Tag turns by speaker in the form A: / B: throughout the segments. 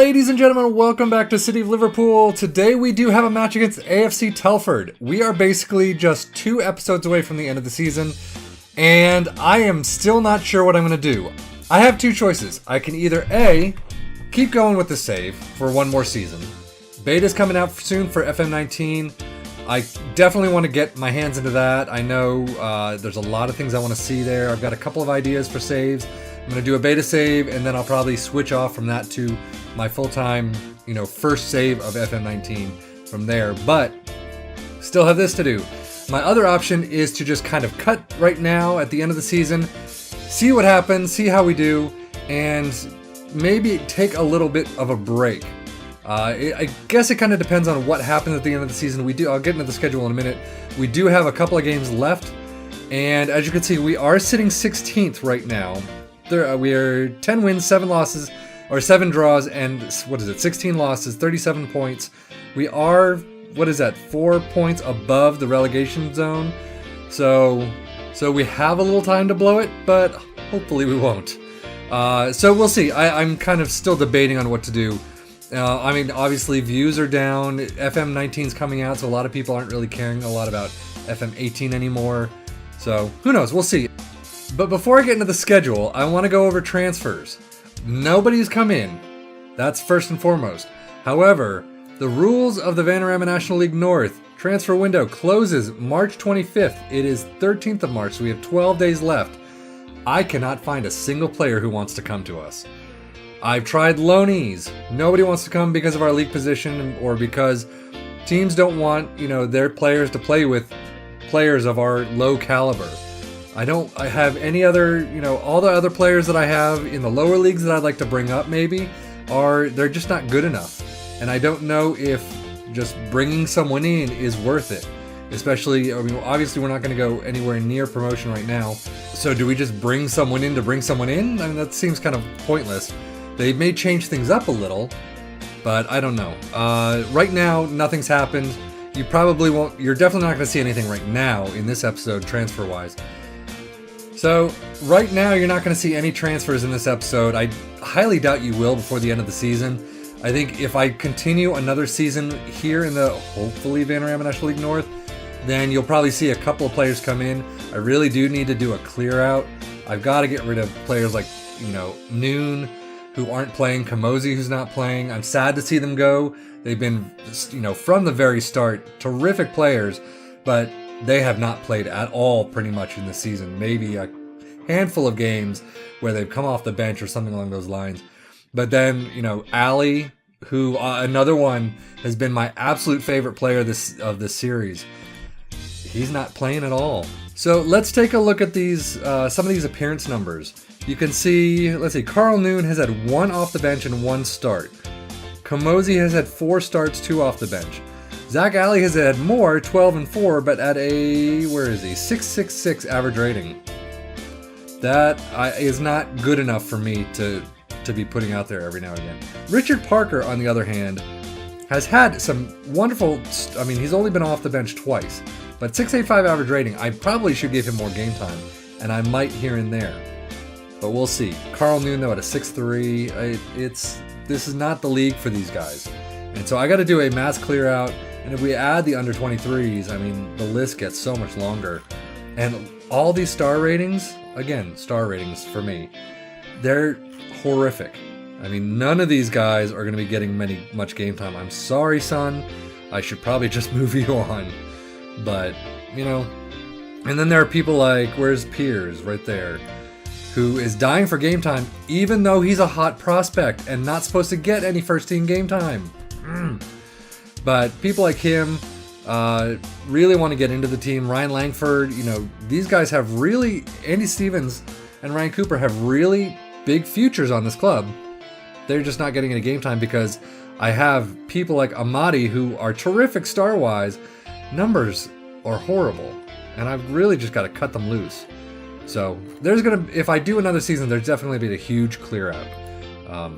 A: Ladies and gentlemen, welcome back to City of Liverpool. Today we do have a match against AFC Telford. We are basically just 2 episodes away from the end of the season, and I am still not sure what I'm going to do. I have 2 choices. I can either A, keep going with the save for one more season. Beta's coming out soon for FM19. I definitely want to get my hands into that. I know there's a lot of things I want to see there. I've got a couple of ideas for saves. I'm going to do a beta save, and then I'll probably switch off from that to my full-time, first save of FM19 from there. But still have this to do. My other option is to just kind of cut right now at the end of the season, see what happens, see how we do, and maybe take a little bit of a break. I guess it kind of depends on what happens at the end of the season. I'll get into the schedule in a minute. We do have a couple of games left, and as you can see, we are sitting 16th right now. We are 10 wins, 7 losses, or 7 draws, and 16 losses, 37 points. We are, 4 points above the relegation zone. So we have a little time to blow it, but hopefully we won't. So we'll see. I'm kind of still debating on what to do. Obviously views are down. FM19 is coming out, so a lot of people aren't really caring a lot about FM18 anymore. So who knows? We'll see. But before I get into the schedule, I want to go over transfers. Nobody's come in. That's first and foremost. However, the rules of the Vanarama National League North transfer window closes March 25th. It is 13th of March, so we have 12 days left. I cannot find a single player who wants to come to us. I've tried loanees. Nobody wants to come because of our league position or because teams don't want, their players to play with players of our low caliber. I have any other, all the other players that I have in the lower leagues that I'd like to bring up they're just not good enough. And I don't know if just bringing someone in is worth it. Especially, obviously we're not going to go anywhere near promotion right now. So do we just bring someone in to bring someone in? That seems kind of pointless. They may change things up a little, but I don't know. Right now, nothing's happened. You're definitely not going to see anything right now in this episode transfer-wise. So, right now, you're not going to see any transfers in this episode. I highly doubt you will before the end of the season. I think if I continue another season here in the, hopefully, Vanarama National League North, then you'll probably see a couple of players come in. I really do need to do a clear out. I've got to get rid of players like, Noon, who aren't playing, Kamosi, who's not playing. I'm sad to see them go. They've been, from the very start, terrific players, but they have not played at all pretty much in the season. Maybe a handful of games where they've come off the bench or something along those lines. But then, Ali, who another one has been my absolute favorite player of this series. He's not playing at all. So let's take a look at these some of these appearance numbers. You can see, Carl Noon has had 1 off the bench and 1 start. Kamosi has had 4 starts, 2 off the bench. Zach Alley has had more, 12 and 4, but at a, 666 average rating. That is not good enough for me to be putting out there every now and again. Richard Parker, on the other hand, has had some wonderful, he's only been off the bench twice, but 685 average rating. I probably should give him more game time, and I might here and there. But we'll see. Carl Noon, though, at a 6'3", this is not the league for these guys. And so I got to do a mass clear out. And if we add the under 23s, the list gets so much longer. And all these star ratings, again, star ratings for me, they're horrific. None of these guys are going to be getting much game time. I'm sorry, son. I should probably just move you on. But, And then there are people like, where's Piers right there, who is dying for game time, even though he's a hot prospect and not supposed to get any first-team game time. But people like him really want to get into the team. Ryan Langford, these guys have really, Andy Stevens and Ryan Cooper have really big futures on this club. They're just not getting any game time because I have people like Amadi who are terrific star-wise. Numbers are horrible, and I've really just got to cut them loose. So if I do another season, there's definitely been a huge clear out.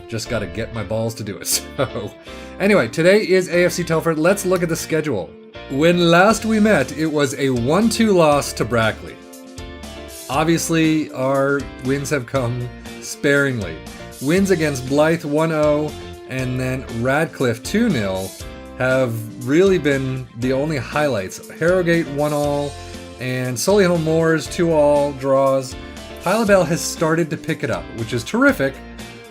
A: Just got to get my balls to do it. So anyway, today is AFC Telford. Let's look at the schedule. When last we met, it was a 1-2 loss to Brackley. Obviously, our wins have come sparingly. wins against Blythe 1-0, and then Radcliffe 2-0 have really been the only highlights. Harrogate 1-all, and Solihull Moors 2-all draws. Pylabel has started to pick it up, which is terrific,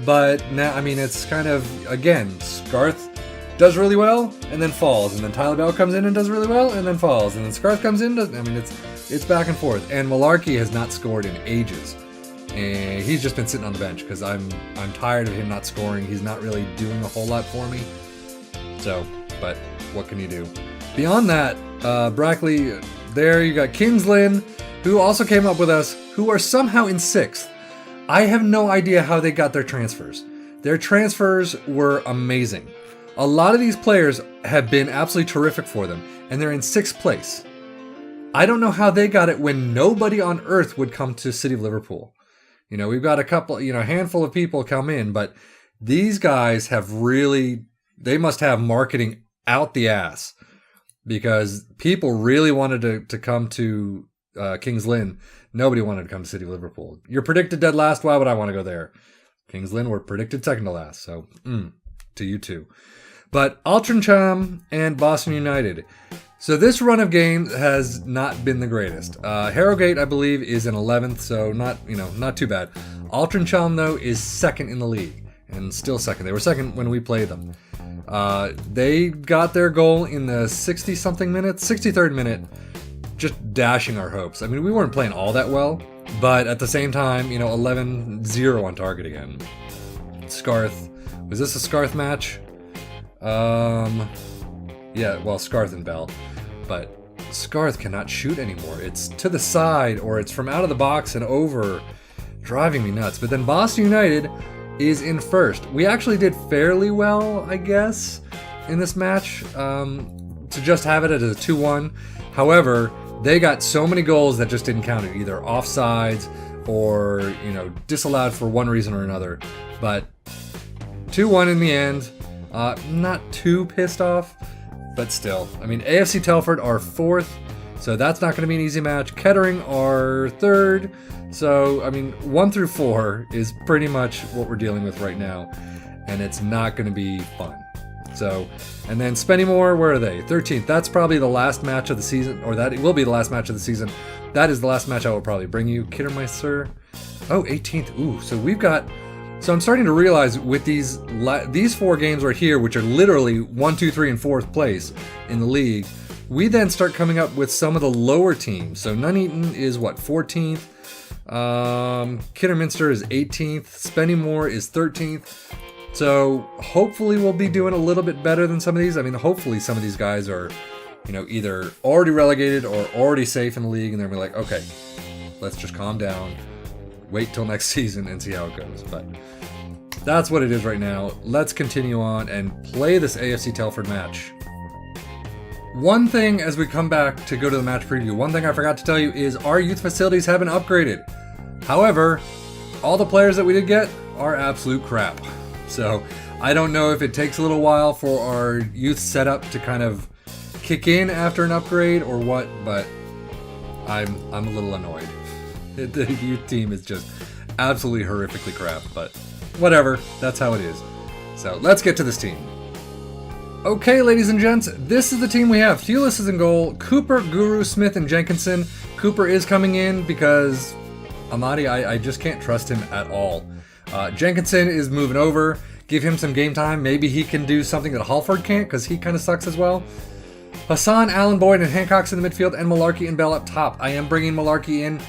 A: but now, I mean, it's kind of, again, Scarth does really well, and then falls, and then Tyler Bell comes in and does really well, and then falls, and then Scarth comes in, I mean, it's back and forth, and Malarkey has not scored in ages, and he's just been sitting on the bench, because I'm tired of him not scoring. He's not really doing a whole lot for me, so, but what can you do? Beyond that, Brackley, there you got Kings Lynn, who also came up with us, who are somehow in 6th. I have no idea how they got their transfers. Their transfers were amazing. A lot of these players have been absolutely terrific for them, and they're in 6th place. I don't know how they got it when nobody on earth would come to City of Liverpool. You know, we've got a couple, you know, a handful of people come in, but these guys have really, they must have marketing out the ass, because people really wanted to come to Kings Lynn. Nobody wanted to come to City of Liverpool. You're predicted dead last, why would I want to go there? Kings Lynn were predicted second to last, so to you too. But Altrincham and Boston United. So this run of games has not been the greatest. Harrogate, I believe, is in 11th, so not too bad. Altrincham, though, is 2nd in the league, and still 2nd. They were 2nd when we played them. They got their goal in the 60-something minutes, 63rd minute, just dashing our hopes. I mean, we weren't playing all that well, but at the same time, 11-0 on target again. Scarth. Was this a Scarth match? Yeah, well, Scarth and Bell. But Scarth cannot shoot anymore. It's to the side, or it's from out of the box and over. Driving me nuts. But then Boston United is in 1st. We actually did fairly well, I guess, in this match, to just have it as a 2-1. However, they got so many goals that just didn't count it, either offsides or, disallowed for one reason or another. But 2-1 in the end. Not too pissed off, but still. I mean, AFC Telford are 4th, so that's not going to be an easy match. Kettering are 3rd, so, I mean, 1 through 4 is pretty much what we're dealing with right now, and it's not going to be fun. So, and then Spennymoor, where are they? 13th. That's probably the last match of the season, or that will be the last match of the season. That is the last match I will probably bring you. Kiddermeister, 18th. Ooh, so we've got... So I'm starting to realize with these 4 games right here, which are literally 1, 2, 3, and 4th place in the league, we then start coming up with some of the lower teams. So Nuneaton is 14th, Kidderminster is 18th, Spennymoor is 13th. So hopefully we'll be doing a little bit better than some of these. I mean, hopefully some of these guys are, either already relegated or already safe in the league, and they're gonna be like, okay, let's just calm down. Wait till next season and see how it goes. But that's what it is right now. Let's continue on and play this AFC Telford match. One thing as we come back to go to the match preview, one thing I forgot to tell you is our youth facilities have been upgraded. However, all the players that we did get are absolute crap. So I don't know if it takes a little while for our youth setup to kind of kick in after an upgrade or what, but I'm a little annoyed. The youth team is just absolutely horrifically crap, but whatever, that's how it is. So let's get to this team. Okay, ladies and gents, this is the team we have. Thewlis is in goal, Cooper, Guru, Smith, and Jenkinson. Cooper is coming in because Amadi, I just can't trust him at all. Jenkinson is moving over. Give him some game time. Maybe he can do something that Halford can't, because he kind of sucks as well. Hassan, Allen Boyd, and Hancock's in the midfield, and Malarkey and Bell up top. I am bringing Malarkey in.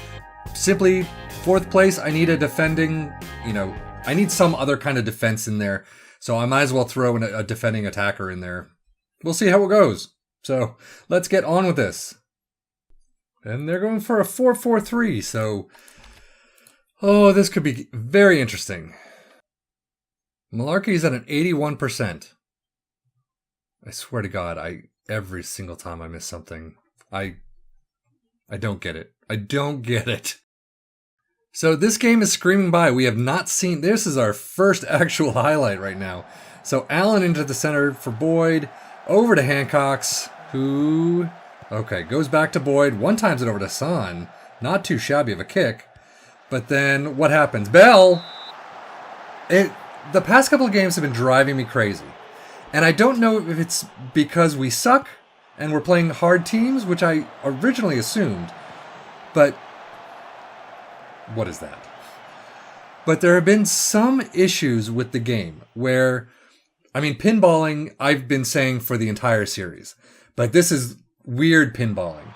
A: Simply 4th place, I need a defending, I need some other kind of defense in there. So I might as well throw in a defending attacker in there. We'll see how it goes. So let's get on with this. And they're going for a 4-4-3. So, this could be very interesting. Malarkey's at an 81%. I swear to God, every single time I miss something, I don't get it. I don't get it. So this game is screaming by. We have not seen... This is our first actual highlight right now. So Allen into the center for Boyd. Over to Hancock's, who... Okay, goes back to Boyd. One times it over to Son. Not too shabby of a kick. But then what happens? Bell! The past couple of games have been driving me crazy. And I don't know if it's because we suck and we're playing hard teams, which I originally assumed. But what is that? But there have been some issues with the game where, I mean, pinballing, I've been saying for the entire series. But this is weird pinballing.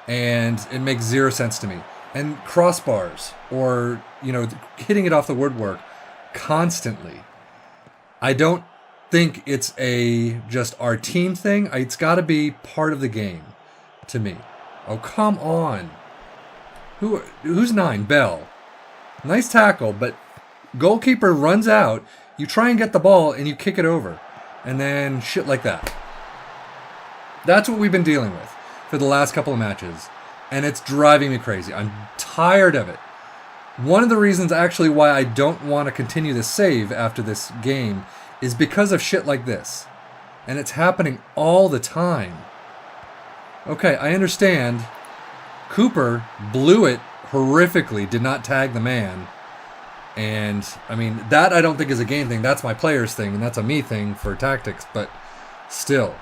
A: And it makes zero sense to me. And crossbars, or, hitting it off the woodwork constantly. I don't think it's just our team thing. It's got to be part of the game to me. Oh, come on. Who's 9? Bell. Nice tackle, but goalkeeper runs out. You try and get the ball and you kick it over. And then shit like that. That's what we've been dealing with for the last couple of matches. And it's driving me crazy. I'm tired of it. One of the reasons actually why I don't want to continue the save after this game is because of shit like this. And it's happening all the time. Okay, I understand. Cooper blew it horrifically, did not tag the man. And, I mean, that I don't think is a game thing. That's my player's thing, and that's a me thing for tactics. But still,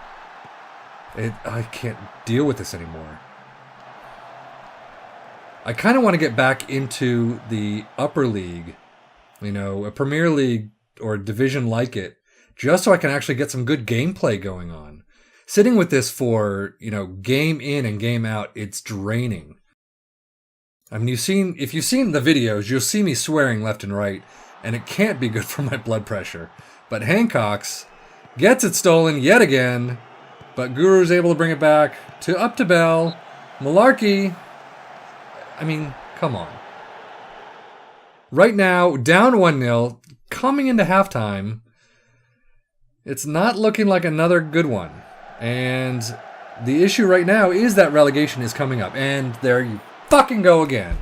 A: I can't deal with this anymore. I kind of want to get back into the upper league, a Premier League or division like it, just so I can actually get some good gameplay going on. Sitting with this for, game in and game out, it's draining. I mean, if you've seen the videos, you'll see me swearing left and right, and it can't be good for my blood pressure. But Hancock's gets it stolen yet again, but Guru's able to bring it back up to Bell. Malarkey, I mean, come on. Right now, down 1-0, coming into halftime, it's not looking like another good one. And the issue right now is that relegation is coming up. And there you fucking go again.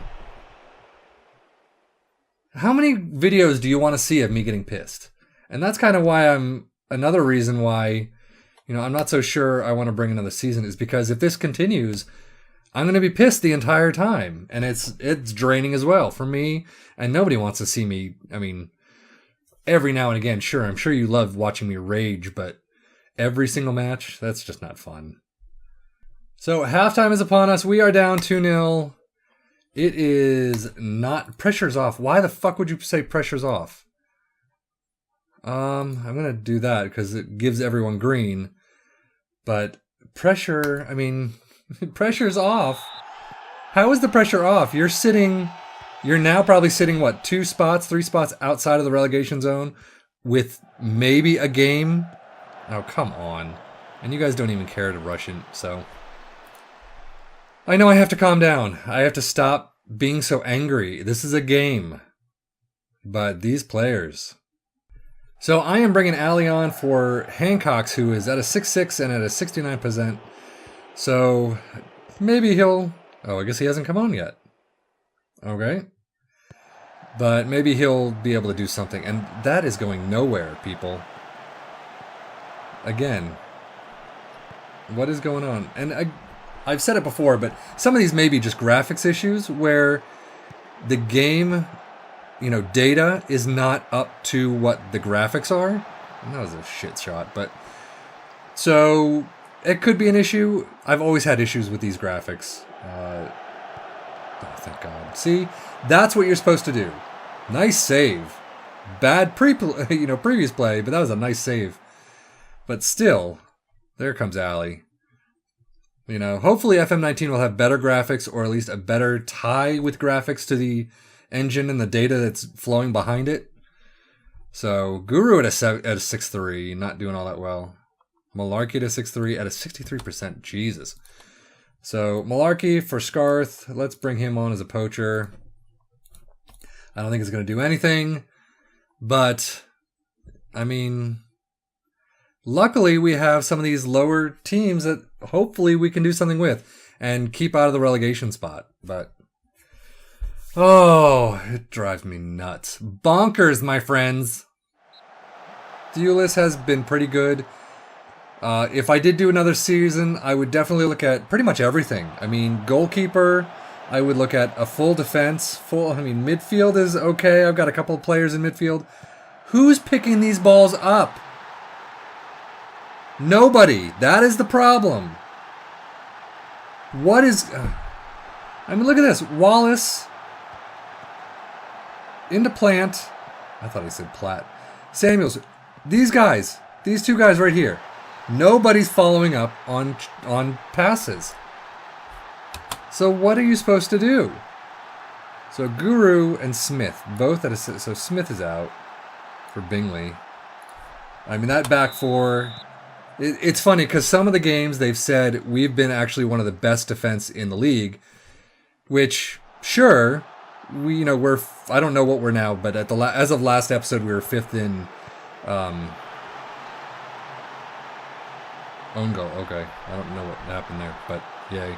A: How many videos do you want to see of me getting pissed? And that's kind of why another reason why, I'm not so sure I want to bring another season, is because if this continues, I'm going to be pissed the entire time. And it's draining as well for me. And nobody wants to see me. I mean, every now and again, sure, I'm sure you love watching me rage, but every single match, that's just not fun. So halftime is upon us. We are down 2-0. It is not... Pressure's off. Why the fuck would you say pressure's off? I'm going to do that because it gives everyone green. But pressure, I mean... Pressure's off. How is the pressure off? You're now probably sitting, 3 spots outside of the relegation zone with maybe a game? Oh, come on. And you guys don't even care to rush in, so... I know I have to calm down. I have to stop being so angry. This is a game. But these players... So I am bringing Ali on for Hancock's, who is at a 6-6 and at a 69%. So, maybe he'll... Oh, I guess he hasn't come on yet. Okay. But maybe he'll be able to do something. And that is going nowhere, people. Again. What is going on? And I've said it before, but some of these may be just graphics issues where the game, data is not up to what the graphics are. And that was a shit shot, but... So... It could be an issue. I've always had issues with these graphics. Oh, thank God. See, that's what you're supposed to do. Nice save. Bad previous play, but that was a nice save. But still, there comes Ali. Hopefully FM19 will have better graphics, or at least a better tie with graphics to the engine and the data that's flowing behind it. So, Guru at a 6-3, not doing all that well. Malarkey at a 6-3 at a 63%. Jesus. So, Malarkey for Scarth. Let's bring him on as a poacher. I don't think it's going to do anything. But, I mean, luckily we have some of these lower teams that hopefully we can do something with and keep out of the relegation spot. But, oh, it drives me nuts. Bonkers, my friends. Deulis has been pretty good. If I did do another season, I would definitely look at pretty much everything. I mean, goalkeeper, I would look at a full defense. Midfield is okay. I've got a couple of players in midfield. Who's picking these balls up? Nobody. That is the problem. What is... I mean, look at this. Wallace into Plant. I thought he said Platt. Samuels. These guys. These two guys right here. Nobody's following up on passes. So what are you supposed to do? So Guru and Smith. Both at a... So Smith is out for Bingley. I mean, that back four... It's funny because some of the games they've said we've been actually one of the best defense in the league, which sure we're I don't know what we're now, but at the as of last episode we were fifth in own goal. Okay, I don't know what happened there, but yay.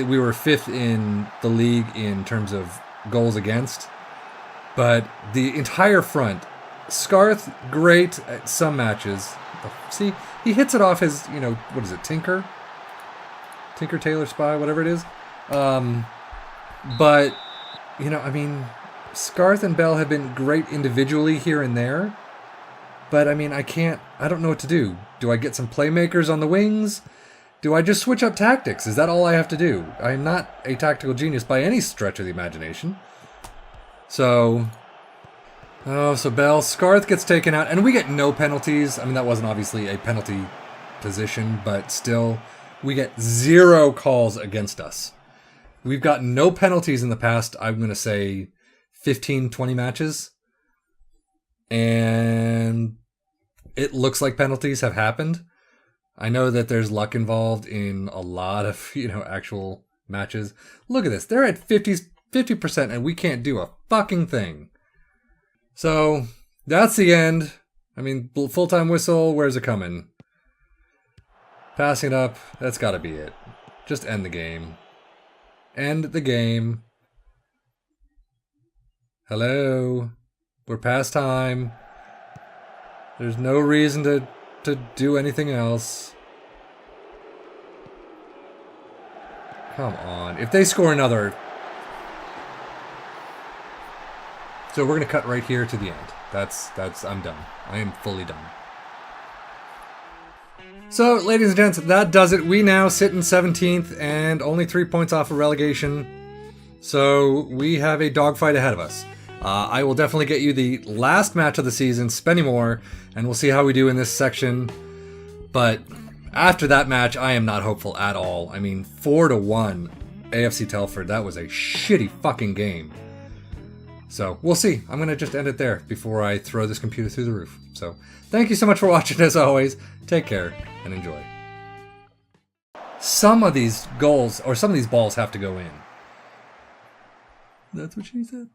A: We were fifth in the league in terms of goals against, but the entire front, Scarth great at some matches. See, he hits it off his, what is it, Tinker Taylor Spy, whatever it is. But, I mean, Scarth and Bell have been great individually here and there. But, I mean, I don't know what to do. Do I get some playmakers on the wings? Do I just switch up tactics? Is that all I have to do? I'm not a tactical genius by any stretch of the imagination. So... Oh, so Bell, Scarth gets taken out, and we get no penalties. I mean, that wasn't obviously a penalty position, but still, we get 0 calls against us. We've got no penalties in the past, I'm going to say, 15, 20 matches. And it looks like penalties have happened. I know that there's luck involved in a lot of, actual matches. Look at this. They're at 50%, and we can't do a fucking thing. So, that's the end. I mean, full-time whistle, where's it coming? Passing it up, that's gotta be it. Just end the game. End the game. Hello? We're past time. There's no reason to do anything else. Come on. If they score another... So we're going to cut right here to the end. I'm done. I am fully done. So, ladies and gents, that does it. We now sit in 17th and only 3 points off of relegation. So we have a dogfight ahead of us. I will definitely get you the last match of the season, Spennymoor, and we'll see how we do in this section. But after that match, I am not hopeful at all. I mean, 4-1 AFC Telford. That was a shitty fucking game. So, we'll see. I'm going to just end it there before I throw this computer through the roof. So, thank you so much for watching as always. Take care and enjoy. Some of these goals, or some of these balls have to go in. That's what she said.